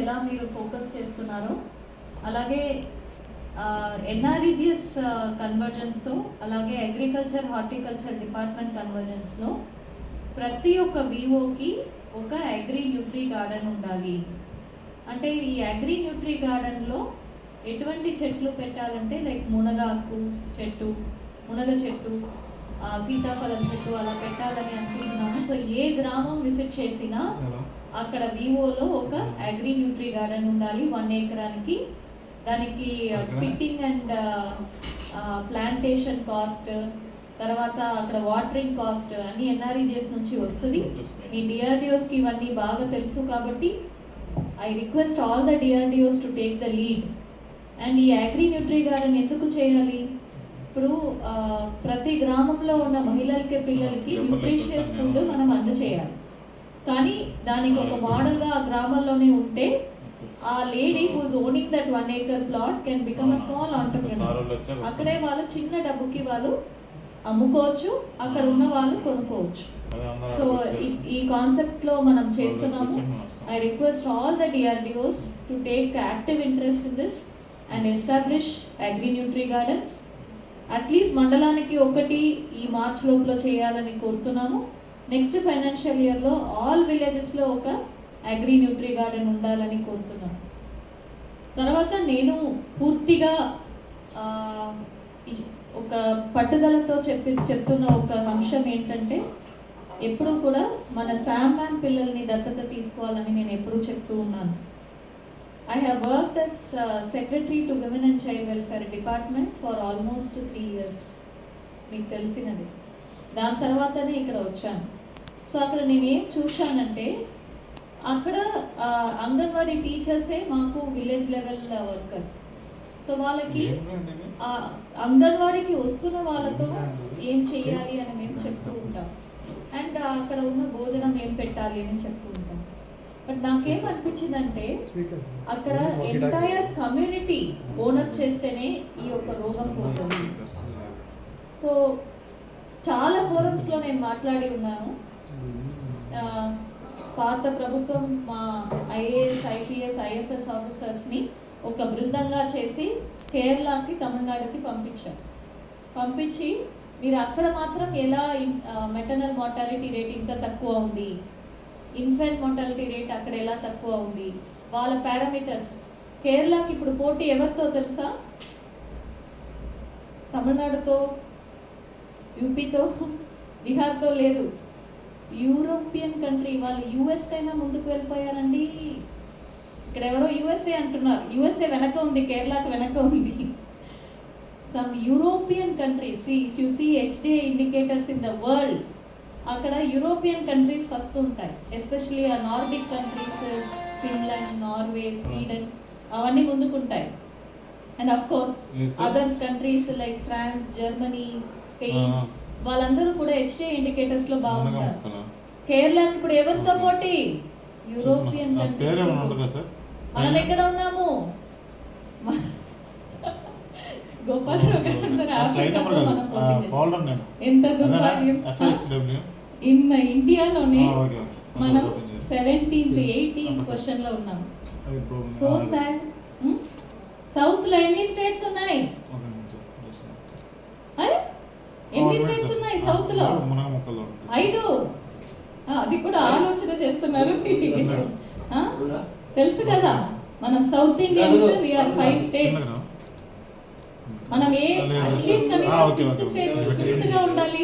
ఎలా మీరు ఫోకస్ చేస్తున్నారో అలాగే ఎన్ఆర్ఈజిఎస్ కన్వర్జెన్స్తో అలాగే అగ్రికల్చర్ హార్టికల్చర్ డిపార్ట్మెంట్ కన్వర్జెన్స్లో ప్రతి ఒక్క వివోకి ఒక అగ్రి న్యూట్రీ గార్డెన్ ఉండాలి. అంటే ఈ అగ్రి న్యూట్రీ గార్డెన్లో ఎటువంటి చెట్లు పెట్టాలంటే లైక్ మునగాకు చెట్టు, మునగ చెట్టు, సీతాఫలం చెట్టు అలా పెట్టాలని అనుకుంటున్నాము. సో ఏ గ్రామం విజిట్ చేసినా అక్కడ వివోలో ఒక అగ్రి న్యూట్రీ గార్డెన్ ఉండాలి 1 ఎకరానికి. దానికి పిట్టింగ్ అండ్ ప్లాంటేషన్ కాస్ట్, తర్వాత అక్కడ వాటరింగ్ కాస్ట్ అన్ని ఎన్ఆర్ఈజిఎస్ నుంచి వస్తుంది. మీ డిఆర్డిఓస్కి ఇవన్నీ బాగా తెలుసు కాబట్టి I request all the DRDOs to take the lead. And ఈ అగ్రి న్యూట్రీ గార్డెన్ ఎందుకు చేయాలి? ఇప్పుడు ప్రతి గ్రామంలో ఉన్న మహిళలకి పిల్లలకి న్యూట్రిషియస్ ఫుడ్ మనం అందచేయాలి. కానీ దానికి ఒక మోడల్గా ఆ గ్రామాల్లోనే ఉంటే ఆ lady whose owning that 1 acre plot can become a small entrepreneur. అక్కడే వాళ్ళు చిన్న డబ్బుకి వాళ్ళు అమ్ముకోవచ్చు, అక్కడ ఉన్న వాళ్ళు కొనుక్కోవచ్చు. సో ఈ కాన్సెప్ట్లో మనం చేస్తున్నాము. I request all the DRDOs to take active interest in this and establish agri nutri gardens. At least మండలానికి ఒకటి ఈ మార్చ్ లోపల చేయాలని కోరుతున్నాము. నెక్స్ట్ ఫైనాన్షియల్ ఇయర్లో ఆల్ విలేజెస్లో ఒక అగ్రి న్యూట్రీ గార్డెన్ ఉండాలని కోరుతున్నాను. తర్వాత నేను పూర్తిగా ఒక పట్టుదలతో చెప్తున్న ఒక అంశం ఏంటంటే ఎప్పుడూ కూడా మన శామ్యాన్ పిల్లల్ని దత్తత తీసుకోవాలని నేను ఎప్పుడూ చెప్తూ ఉన్నాను. I have worked as Secretary to Women and Child Welfare Department for almost 3 years. మీకు తెలిసినది. దాని తర్వాతనే ఇక్కడ వచ్చాను. సో అక్కడ నేనేం చూశానంటే అక్కడ అంగన్వాడీ టీచర్సే మాకు విలేజ్ లెవెల్ వర్కర్స్. సో వాళ్ళకి అంగన్వాడీకి వస్తున్న వాళ్ళతో ఏం చేయాలి అని మేము చెప్తూ ఉంటాం. అండ్ అక్కడ ఉన్న భోజనం ఏం పెట్టాలి అని చెప్తూ ఉంటాం. బట్ నాకేం అనిపించిందంటే అక్కడ ఎంటైర్ కమ్యూనిటీ ఓనప్ చేస్తేనే ఈ యొక్క రోగం పోతుంది. సో చాలా ఫోరమ్స్లో నేను మాట్లాడి ఉన్నాను. పాత ప్రభుత్వం మా ఐఏఎస్, ఐపీఎస్, ఐఎఫ్ఎస్ ఆఫీసర్స్ని ఒక బృందంగా చేసి కేరళకి, తమిళనాడుకి పంపించి మీరు అక్కడ మాత్రం ఎలా మెటర్నల్ మార్టాలిటీ రేట్ ఇంకా తక్కువ ఉంది, ఇన్ఫెంట్ మార్టాలిటీ రేట్ అక్కడ ఎలా తక్కువ ఉంది, వాళ్ళ పారామీటర్స్. కేరళకి ఇప్పుడు పోటీ ఎవరితో తెలుసా? తమిళనాడుతో, యూపీతో, బీహార్తో లేదు. యూరోపియన్ కంట్రీ వాళ్ళు యుఎస్ కైనా ముందుకు వెళ్ళిపోయారండి. ఇక్కడ ఎవరో యుఎస్ఏ అంటున్నారు. యుఎస్ఏ వెనక ఉంది, కేరళకు వెనక ఉంది. Some European countries, if you see HDA indicators in the world, అక్కడ యూరోపియన్ కంట్రీస్ ఫస్ట్ ఉంటాయి. ఎస్పెషలీ ఆ Nordic countries, Finland, Norway, Sweden అవన్నీ ముందుకుంటాయి. And of course others countries like France, Germany, Spain వాళ్ళందరూ కూడా HDA ఇండికేటర్స్ లో బాగుంటారు. కేరళకి ఇప్పుడు ఎవరితో పోటీ? European countries. మనం ఎక్కడ ఉన్నాము? గోపాలరావు గారు ఎంత దుర్భాగ్యం. ఇండియాలోనే మనం 17th 18th పొజిషన్ లో ఉన్నాం. So sad. సౌత్ లో ఎన్ని స్టేట్స్ ఉన్నాయి? ఎన్ని స్టేట్స్ ఉన్నాయి సౌత్ లో? 5. అది కూడా ఆలోచన చేస్తున్నారు. తెలుసు కదా, మనం south Indians, we are 5 states. మనం అట్లీస్ట్ కనీసం 5th స్టేట్ 5th గా ఉండాలి.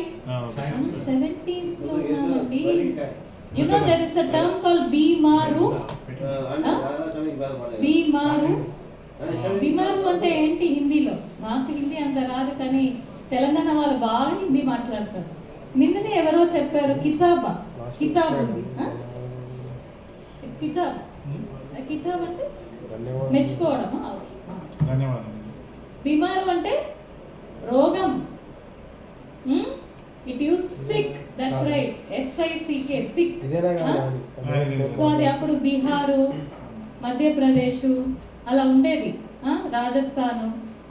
17th లో ఉన్నామండి. You know there is a term called BIMARU. BIMARU అంటే ఏంటి హిందీలో? నాకు హిందీ అంత రాదు, కానీ తెలంగాణ వాళ్ళు బాగా హిందీ మాట్లాడతారు. నిన్ననే ఎవరో చెప్పారు కితాబ్ ఉంది. కితాబ్ అంటే మెచ్చుకోవడమా? బీమారు అంటే రోగం. It used sick, that's right, SICK, sick. So అది అప్పుడు బీహారు, మధ్యప్రదేశ్ అలా ఉండేది, రాజస్థాన్.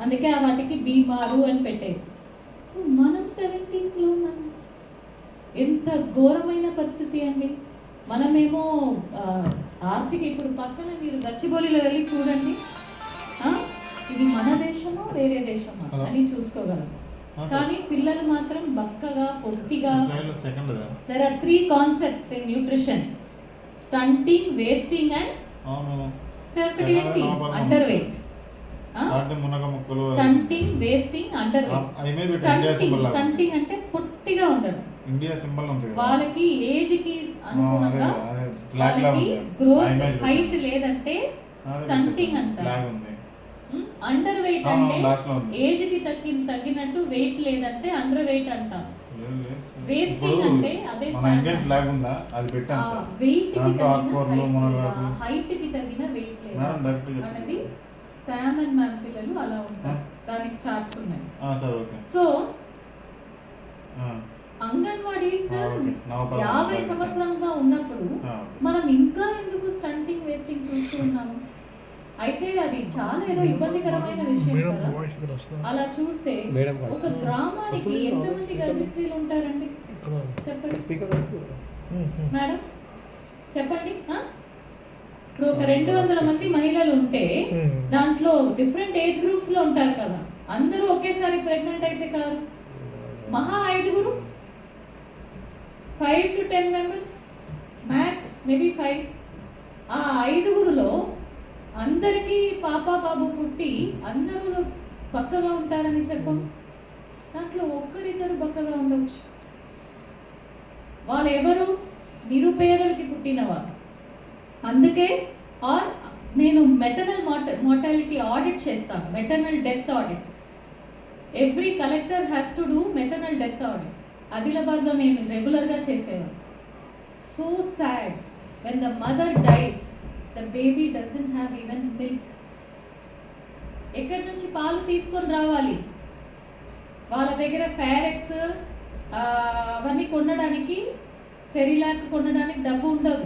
అందుకే వాటికి బీమారు అని పెట్టేది. మనం 17th లో ఉన్నాం. ఎంత ఘోరమైన పరిస్థితి అండి. మనమేమో ఆర్థిక ఇప్పుడు పక్కన మీరు గచ్చిబౌలిలో వెళ్ళి చూడండి, ఇది మన దేశమా వేరే దేశమా అని చూసుకోగలం. కానీ పిల్లలు మాత్రం బక్కగా పొట్టిగా. There are 3 concepts in nutrition: stunting, wasting and fertility. Underweight. Stunting, wasting, underweight. Stunting అంటే పొట్టిగా ఉండడం. ఇండియా సింబల్ ఉంది. వాళ్ళకి ఏజ్ కి అనుగుణంగా వాళ్ళకి గ్రోత్ హైట్ లేదంటే స్టంటింగ్ అంటారు. అండర్ వెయిట్ అంటే ఏజ్ కి తగ్గినట్టు వెయిట్ లేదంటే అండర్ వెయిట్ అంటాం. వేస్టింగ్ అంటే అదే వెయిట్ కి హైట్ కి తగిన వెయిట్ లేదు అనేది సామన్ మ్యామ్ పిల్లలు అలా ఉంటారు. దానికి చార్ట్స్ ఉన్నాయి. సో అంగన్వాడీస్ 50 సంవత్సరంగా ఉన్నప్పుడు మనం ఇంకా ఎందుకు స్టంటింగ్ వేస్టింగ్ చూస్తూ ఉన్నాము? అయితే అది చాలా ఏదో ఇబ్బందికరమైన విషయం కదా. అలా చూస్తే ఒక గ్రామానికి ఎంతమంది గర్భిణీలు ఉంటారండి చెప్పండి మేడం, చెప్పండి. ఇప్పుడు ఒక 200 మంది మహిళలు ఉంటే దాంట్లో డిఫరెంట్ ఏజ్ గ్రూప్స్ లో ఉంటారు కదా. అందరూ ఒకేసారి ప్రెగ్నెంట్ అయితే కాదు, మహా 5 5 to 10 మెంబర్స్ మ్యాక్స్, మేబీ 5. ఆ 5 అందరికీ పాప బాబు పుట్టి అందరూ బక్కగా ఉంటారని చెప్పం. దాంట్లో ఒక్కరిద్దరు బక్కగా ఉండవచ్చు. వాళ్ళు ఎవరు? నిరుపేదలకి పుట్టినవారు. అందుకే నేను మెటర్నల్ మోర్టాలిటీ ఆడిట్ చేస్తాను, maternal death audit. Every collector has to do maternal death audit. ఆదిలాబాద్లో నేను రెగ్యులర్గా చేసేవాను. So sad when the mother dies, the baby doesn't have even milk. ఎక్కడి నుంచి పాలు తీసుకొని రావాలి? వాళ్ళ దగ్గర ఫారెక్స్ అవన్నీ కొనడానికి, సెరిలాక్ కొనడానికి డబ్బు ఉండదు.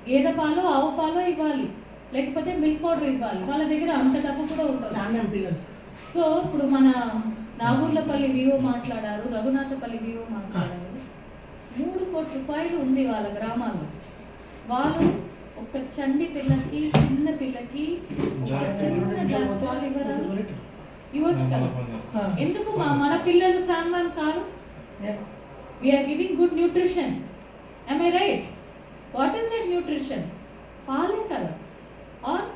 గేదె పాలు, ఆవు పాలు ఇవ్వాలి, లేకపోతే మిల్క్ పౌడర్ ఇవ్వాలి. వాళ్ళ దగ్గర అంత డబ్బు కూడా ఉంటుంది. సో ఇప్పుడు మన నాగూర్లపల్లి వివో మాట్లాడారు, రఘునాథపల్లి వివో మాట్లాడారు. 3 కోట్ల రూపాయలు ఉంది వాళ్ళ గ్రామాల్లో. వాళ్ళు ఒక చండి పిల్లకి, చిన్న పిల్లకి చిన్న గ్లాస్ పాలు ఇవ్వచ్చు కదా. ఎందుకు మన పిల్లలు సామాన్ కాదు? We are giving good nutrition. am I right? What is that nutrition? పాలే కదా.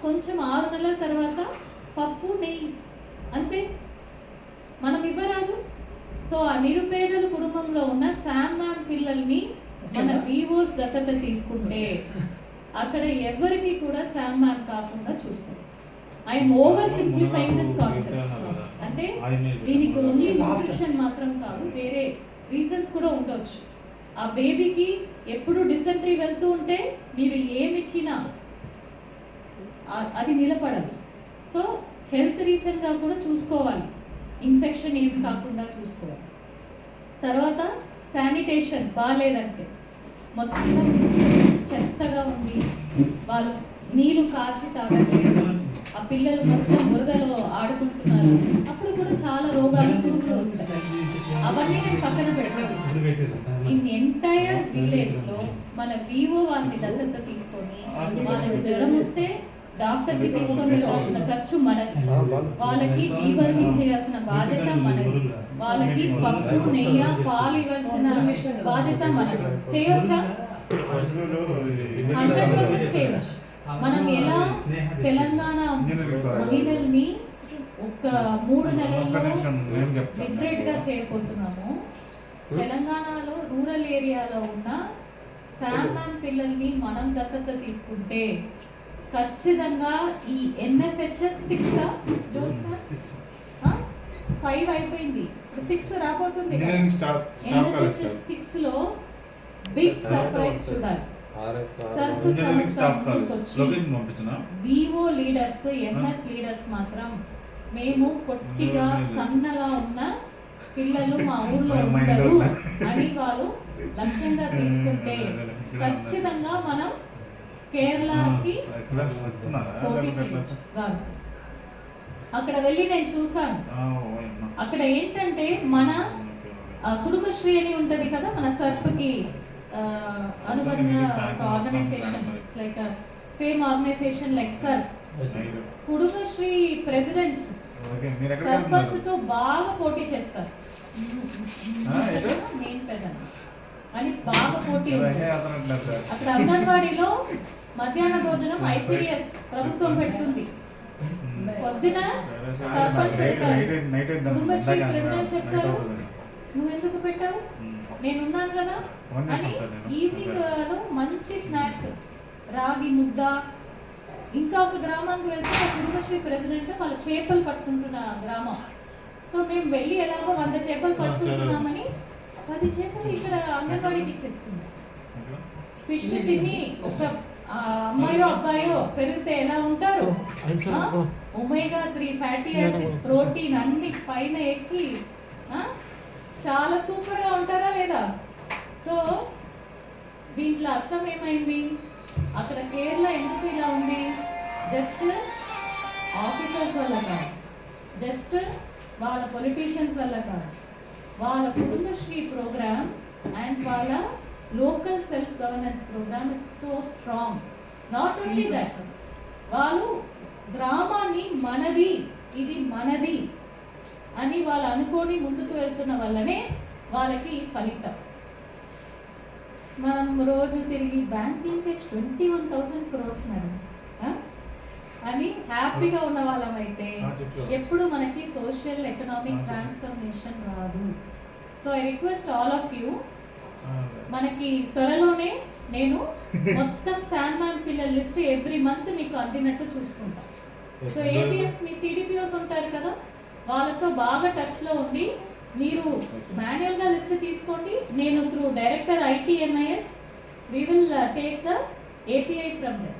కొంచెం 6 నెలల తర్వాత పప్పు, నెయ్యి, అంతే. మనం ఇవ్వరాదు. సో ఆ నిరుపేదల కుటుంబంలో ఉన్న సామాన్ పిల్లల్ని మన వివోస్ దత్తత తీసుకుంటే అక్కడ ఎవరికి కూడా సామాన్ కాకుండా చూస్తాం. I'm over simplifying this concept. అంటే దీనికి ఓన్లీ న్యూట్రిషన్ మాత్రం కాదు, వేరే రీజన్స్ కూడా ఉండొచ్చు. ఆ బేబీకి ఎప్పుడు డిసెంట్రీ వెళ్తూ ఉంటే మీరు ఏమిచ్చినా అది నిలబడదు. సో హెల్త్ రీజన్గా కూడా చూసుకోవాలి, ఇన్ఫెక్షన్ ఏం కాకుండా చూసుకోవాలి. తర్వాత శానిటేషన్ బాగాలేదంటే మొత్తం చెత్తగా ఉంది, వాళ్ళు నీళ్ళు కాచి తాగట్లేదు, ఆ పిల్లలు మొత్తం బురదలో ఆడుకుంటున్నారు, అప్పుడు కూడా చాలా రోగాలు, పురుగులు వస్తాయి. అవన్నీ నేను పక్కన పెట్టాను. ఇన్ ఎంటైర్ విలేజ్లో మన వివో వాళ్ళని దత్తత తీసుకొని వాళ్ళకి జ్వరం వస్తే డాక్టర్కి తీసుకొని వెళ్ళాల్సిన ఖర్చు మనది, వాళ్ళకి డీవర్మింగ్ చేయాల్సిన బాధ్యత మనది, వాళ్ళకి పప్పు, నెయ్యి, పాలు ఇవ్వాల్సిన బాధ్యత మనది. చేయొచ్చా? 100% చేయవచ్చు. మనం ఎలా తెలంగాణ మహిళల్ని ఒక 3 నెలల్లో లిటరేట్ గా చేయబోతున్నాము. తెలంగాణలో రూరల్ ఏరియాలో ఉన్న సామాన్ పిల్లల్ని మనం దత్తత తీసుకుంటే ఖచ్చితంగా ఈ NFHS 5 అయిపోయింది, 6 రాబోతుంది. NFHS 6 లో బిగ్ సర్ప్రైజ్ చూడాలి. వివో లీడర్స్, ఎంఎస్ లీడర్స్ మాత్రం మేము పొట్టిగా సన్నగా ఉన్న పిల్లలు మా ఊళ్ళో ఉంటారు అని వాళ్ళు లక్ష్యంగా తీసుకుంటే ఖచ్చితంగా మనం కేరళకి పోటీ చేయొచ్చు. అక్కడ వెళ్ళి నేను చూసాను. అక్కడ ఏంటంటే మన కుటుంబశ్రీ అని ఉంటది కదా, మన సర్ప్కి అనుబంధ organisation like same organisation like SERP Kudumbashree presidents సర్పంచ్తో బాగా పోటీ చేస్తారు. నేను పెద్దన అని బాగా పోటీ అక్కడ అంగన్వాడీలో మధ్యాహ్న భోజనం ఐసిడిఎస్ ప్రభుత్వం పెడుతుంది. పొద్దున సర్పంచ్ పెడతారు, కుటుంబశ్రీ ప్రెసిడెంట్ చెప్తారు నువ్వు ఎందుకు పెట్టావు, నేనున్నాను కదా అని. ఈవినింగ్ లో మంచి స్నాక్ రాగి ముద్ద. ఇంకా ఒక గ్రామానికి వెళ్తే కుటుంబశ్రీ ప్రెసిడెంట్ వాళ్ళ చేపలు పట్టుకుంటున్న గ్రామం. సో మేము వెళ్ళి ఎలాగో 100 చేపలు పట్టుకుంటున్నామని 10 చేపలు ఇక్కడ అంగన్వాడీకి ఇచ్చేస్తుంది. ఫిష్ తిని ఒక అమ్మాయో అబ్బాయో పెరిగితే ఎలా ఉంటారు, ఒమేగా 3 ఫ్యాటీ యాసిడ్స్ ప్రోటీన్ అన్ని పైన ఎక్కి చాలా సూపర్గా ఉంటారా లేదా? సో దీంట్లో అర్థం ఏమైంది, అక్కడ కేరళ ఎందుకు ఇలా ఉంది, జస్ట్ ఆఫీసర్స్ వల్ల కాదు, జస్ట్ వాళ్ళ పొలిటీషియన్స్ వల్ల కాదు, వాళ్ళ కుటుంబశ్రీ ప్రోగ్రామ్ అండ్ వాళ్ళ local self governance program is so strong. Not only that, వాళ్ళు గ్రామాన్ని మనది, ఇది మనది అని వాళ్ళు అనుకొని ముందుకు వెళ్తున్న వల్లనే వాళ్ళకి ఫలితం. మనం రోజు తిరిగి బ్యాంక్ లింకేజ్ 21,000 crores మేడం అని హ్యాపీగా ఉన్న వాళ్ళం అయితే ఎప్పుడు మనకి సోషల్ ఎకనామిక్ ట్రాన్స్ఫర్మేషన్ రాదు. So I request all of you, మనకి త్వరలోనే నేను మొత్తం శాన్మాన్ పిల్లల లిస్ట్ ఎవ్రీ మంత్ మీకు అందినట్టు చూసుకుంటా. సో ఏపీఎంస్ మీ సిడిపిఓస్ ఉంటారు కదా, వాళ్ళతో బాగా టచ్లో ఉండి మీరు మాన్యువల్గా లిస్ట్ తీసుకోండి. నేను through director ITMIS we will take the API from there.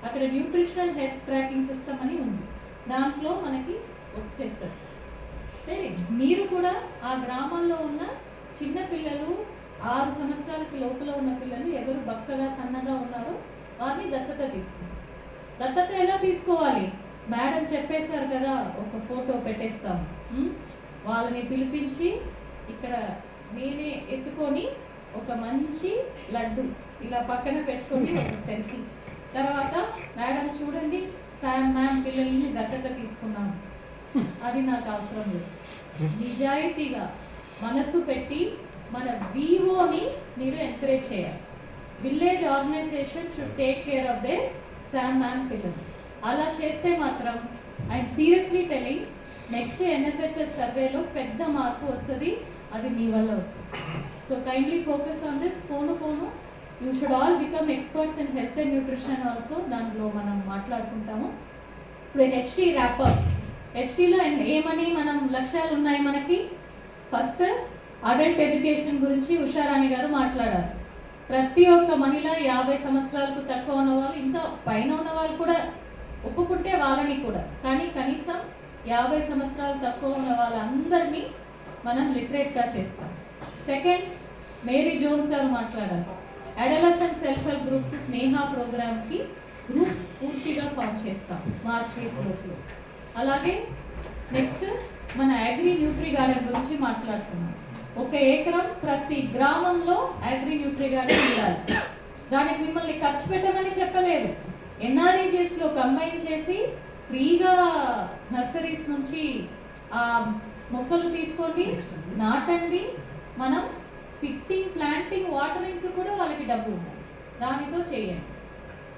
అక్కడ న్యూట్రిషనల్ హెల్త్ ట్రాకింగ్ సిస్టమ్ అని ఉంది, దాంట్లో మనకి వచ్చేస్తారు. సరే, మీరు కూడా ఆ గ్రామంలో ఉన్న చిన్న పిల్లలు 6 సంవత్సరాలకి లోపల ఉన్న పిల్లలు ఎవరు బక్కగా సన్నగా ఉన్నారో వారిని దత్తత తీసుకోండి. దత్తత ఎలా తీసుకోవాలి మేడం చెప్పేశారు కదా, ఒక ఫోటో పెట్టేస్తాము. వాళ్ళని పిలిపించి ఇక్కడ నేనే ఎత్తుకొని ఒక మంచి లడ్డు ఇలా పక్కన పెట్టుకొని ఒక సెల్ఫీ, తర్వాత మేడం చూడండి మ్యామ్ పిల్లల్ని దత్తత తీసుకున్నాము, అది నాకు అవసరం లేదు. నిజాయితీగా మనసు పెట్టి మన వివోని మీరు ఎంకరేజ్ చేయాలి. Village organisation should take care of the ma'am పిల్లలు. అలా చేస్తే మాత్రం I'm seriously telling, next NFHS సర్వేలో పెద్ద మార్పు వస్తుంది, అది మీ వల్ల వస్తుంది. So kindly focus on this. పోను you should all become experts in health and nutrition also, దాంట్లో మనం మాట్లాడుకుంటాము. ఇప్పుడు హెచ్టీ ర్యాపర్, హెచ్టీలో ఏమని మనం లక్ష్యాలు ఉన్నాయి మనకి. ఫస్ట్ అడల్ట్ ఎడ్యుకేషన్ గురించి ఉషారాణి గారు మాట్లాడారు. ప్రతి ఒక్క మహిళ 50 సంవత్సరాలకు తక్కువ ఉన్న వాళ్ళు, ఇంకా పైన ఉన్న వాళ్ళు కూడా ఒప్పుకుంటే వాళ్ళని కూడా, కానీ కనీసం 50 సంవత్సరాలు తక్కువ ఉన్న వాళ్ళందరినీ మనం లిటరేట్గా చేస్తాం. సెకండ్, మేరీ జోన్స్ గారు మాట్లాడారు. అడలసెంట్ సెల్ఫ్ హెల్ప్ గ్రూప్స్ స్నేహ ప్రోగ్రామ్కి గ్రూప్స్ పూర్తిగా ఫామ్ చేస్తాం మార్చ్ 8 అలాగే నెక్స్ట్ మన అగ్రి న్యూట్రీ గార్డెన్ గురించి మాట్లాడుతున్నాం. 1 ఎకరం ప్రతి గ్రామంలో అగ్రి న్యూట్రీ గార్డెన్ ఉండాలి. దానికి మిమ్మల్ని ఖర్చు పెట్టమని చెప్పలేదు, ఎన్ఆర్ఈజెస్లో కంబైన్ చేసి ఫ్రీగా నర్సరీస్ నుంచి ఆ మొక్కలు తీసుకోండి, నాటండి. మనం పిట్టింగ్, ప్లాంటింగ్, వాటరింగ్కి కూడా వాళ్ళకి డబ్బు ఉండాలి, దానితో చేయండి.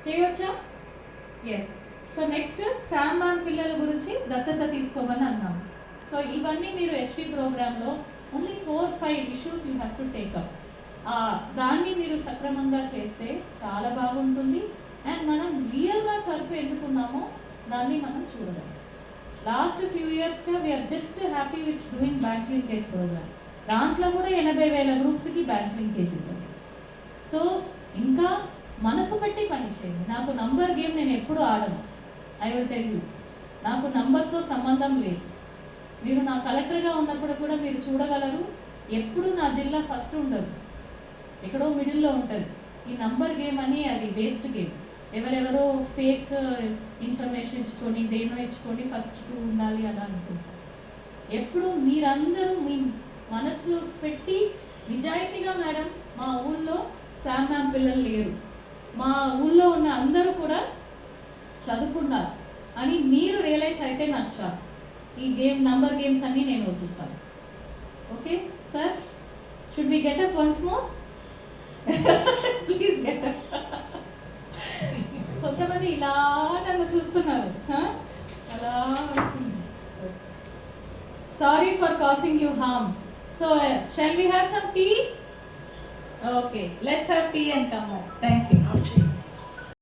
చేయవచ్చా? ఎస్. సో నెక్స్ట్ శామ్మాన్ పిల్లల గురించి దత్తత తీసుకోమని అన్నాము. సో ఇవన్నీ మీరు హెచ్పీ ప్రోగ్రాంలో only 4-5 issues you have to take up. దాన్ని మీరు సక్రమంగా చేస్తే చాలా బాగుంటుంది. అండ్ మనం రియల్గా సర్ఫ్ ఎందుకున్నామో దాన్ని మనం చూడగలం. లాస్ట్ ఫ్యూ ఇయర్స్గా we are just happy with doing bank linkage program. దాంట్లో కూడా 80,000 గ్రూప్స్కి బ్యాంక్ లింకేజ్ ఇవ్వండి. సో ఇంకా మనసు పెట్టి పని చేయండి. నాకు నంబర్ గేమ్ నేను ఎప్పుడు ఆడను. ఐ విల్ టెల్ యూ, నాకు నంబర్తో సంబంధం లేదు. మీరు నా కలెక్టర్గా ఉన్నప్పుడు కూడా మీరు చూడగలరు, ఎప్పుడు నా జిల్లా ఫస్ట్ ఉండదు, ఎక్కడో మిడిల్లో ఉంటుంది. ఈ నంబర్ గేమ్ అని అది వేస్ట్ గేమ్. ఎవరెవరో ఫేక్ ఇన్ఫర్మేషన్ ఇచ్చుకొని దేనో ఇచ్చుకొని ఫస్ట్ ఉండాలి అని అనుకుంటారు. ఎప్పుడు మీరందరూ మీ మనసు పెట్టి నిజాయితీగా మేడం మా ఊళ్ళో శామ్ మ్యామ్ పిల్లలు లేరు, మా ఊళ్ళో ఉన్న అందరూ కూడా చదువుకున్నారు అని మీరు రియలైజ్ అయితే నాకు చాలు. ఈ నంబర్ గేమ్స్ అన్నీ నేను వదులుతాను. Okay sir, should we get up once more? Please get up. కొంతమంది ఇలా నన్ను చూస్తున్నారు, అలా వస్తుంది. Sorry for causing you harm. So షall we have some tea? Okay, let's have tea and come out. Thank you.